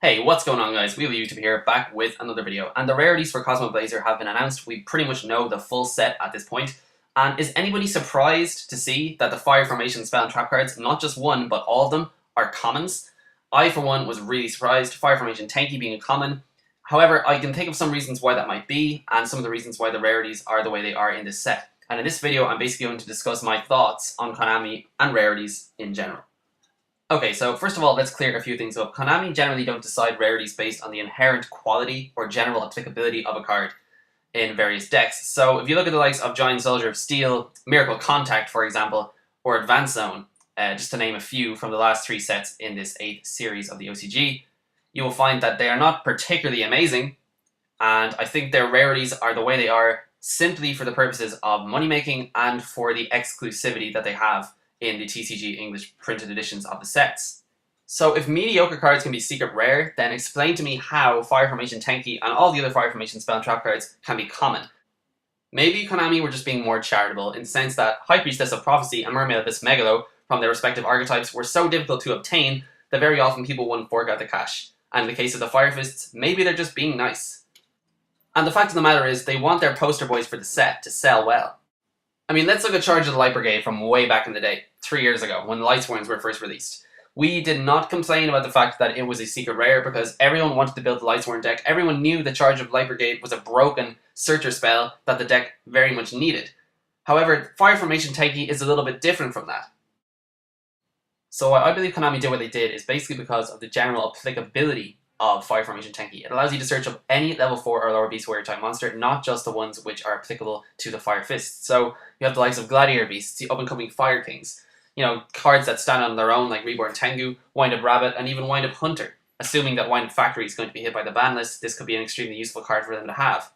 Hey, what's going on guys? Wheelie YouTube here, back with another video. And the rarities for Cosmo Blazer have been announced. We pretty much know the full set at this point. And is anybody surprised to see that the Fire Formation spell and trap cards, not just one, but all of them, are commons? I, for one, was really surprised, Fire Formation Tenki being a common. However, I can think of some reasons why that might be, and some of the reasons why the rarities are the way they are in this set. And in this video, I'm basically going to discuss my thoughts on Konami and rarities in general. Okay, so first of all, let's clear a few things up. Konami generally don't decide rarities based on the inherent quality or general applicability of a card in various decks. So if you look at the likes of Giant Soldier of Steel, Miracle Contact, for example, or Advance Zone, just to name a few from the last 3 sets in this 8th series of the OCG, you will find that they are not particularly amazing, and I think their rarities are the way they are simply for the purposes of money making and for the exclusivity that they have in the TCG English printed editions of the sets. So if mediocre cards can be secret rare, then explain to me how Fire Formation Tenki and all the other Fire Formation spell and trap cards can be common. Maybe Konami were just being more charitable in the sense that High Priestess of Prophecy and Mermaid Abyss Megalo from their respective archetypes were so difficult to obtain that very often people wouldn't fork out the cash. And in the case of the Fire Fists, maybe they're just being nice. And the fact of the matter is, they want their poster boys for the set to sell well. I mean, let's look at Charge of the Light Brigade from way back in the day, 3 years ago, when the Lightsworns were first released. We did not complain about the fact that it was a secret rare because everyone wanted to build the Lightsworn deck. Everyone knew the Charge of Light Brigade was a broken searcher spell that the deck very much needed. However, Fire Formation Tenki is a little bit different from that. So I believe Konami did what they did is basically because of the general applicability of Fire Formation Tenki. It allows you to search up any level 4 or lower beast warrior type monster, not just the ones which are applicable to the Fire Fist. So you have the likes of Gladiator Beasts, the up-and-coming Fire Kings, you know, cards that stand on their own like Reborn Tengu, Wind-Up Rabbit, and even Wind-Up Hunter. Assuming that Wind-Up Factory is going to be hit by the ban list, this could be an extremely useful card for them to have.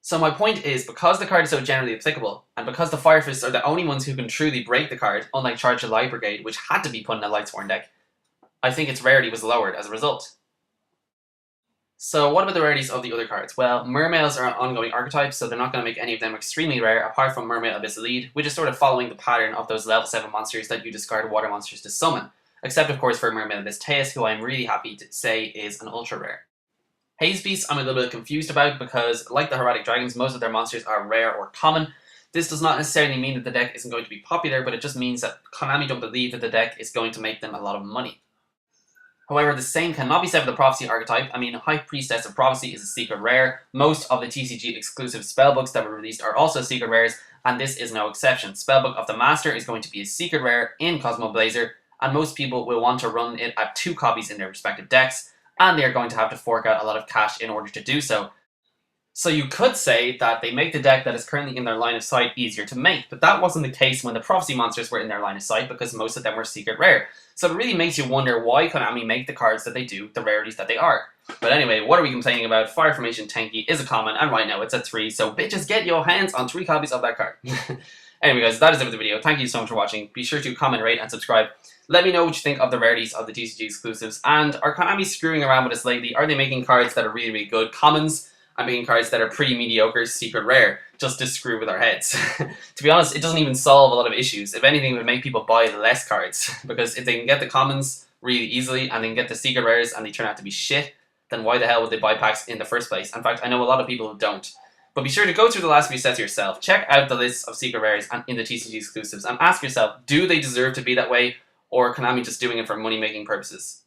So my point is, because the card is so generally applicable, and because the Fire Fists are the only ones who can truly break the card, unlike Charge of the Light Brigade, which had to be put in a Lightsworn deck, I think its rarity was lowered as a result. So what about the rarities of the other cards? Well, Mermails are ongoing archetypes, so they're not going to make any of them extremely rare, apart from Mermaid Abyss Elite, which is sort of following the pattern of those level 7 monsters that you discard water monsters to summon. Except, of course, for Mermaid Abyss Teus, who I'm really happy to say is an ultra rare. Haze Beasts I'm a little bit confused about because, like the Heroic Dragons, most of their monsters are rare or common. This does not necessarily mean that the deck isn't going to be popular, but it just means that Konami don't believe that the deck is going to make them a lot of money. However, the same cannot be said for the Prophecy archetype. I mean, High Priestess of Prophecy is a secret rare. Most of the TCG exclusive spellbooks that were released are also secret rares, and this is no exception. Spellbook of the Master is going to be a secret rare in Cosmo Blazer, and most people will want to run it at 2 copies in their respective decks, and they are going to have to fork out a lot of cash in order to do so. So you could say that they make the deck that is currently in their line of sight easier to make, but that wasn't the case when the Prophecy monsters were in their line of sight because most of them were secret rare. So it really makes you wonder why Konami make the cards that they do, the rarities that they are. But anyway, what are we complaining about? Fire Formation Tenki is a common, and right now it's at 3, so bitches, get your hands on 3 copies of that card. Anyway guys, that is it for the video. Thank you so much for watching. Be sure to comment, rate, and subscribe. Let me know what you think of the rarities of the TCG exclusives, and are Konami screwing around with us lately? Are they making cards that are really, really good commons? I'm making cards that are pretty mediocre, secret rare, just to screw with our heads. To be honest, it doesn't even solve a lot of issues. If anything, it would make people buy less cards. Because if they can get the commons really easily, and they can get the secret rares, and they turn out to be shit, then why the hell would they buy packs in the first place? In fact, I know a lot of people who don't. But be sure to go through the last few sets yourself. Check out the list of secret rares and in the TCG exclusives, and ask yourself, do they deserve to be that way, or Konami just doing it for money-making purposes?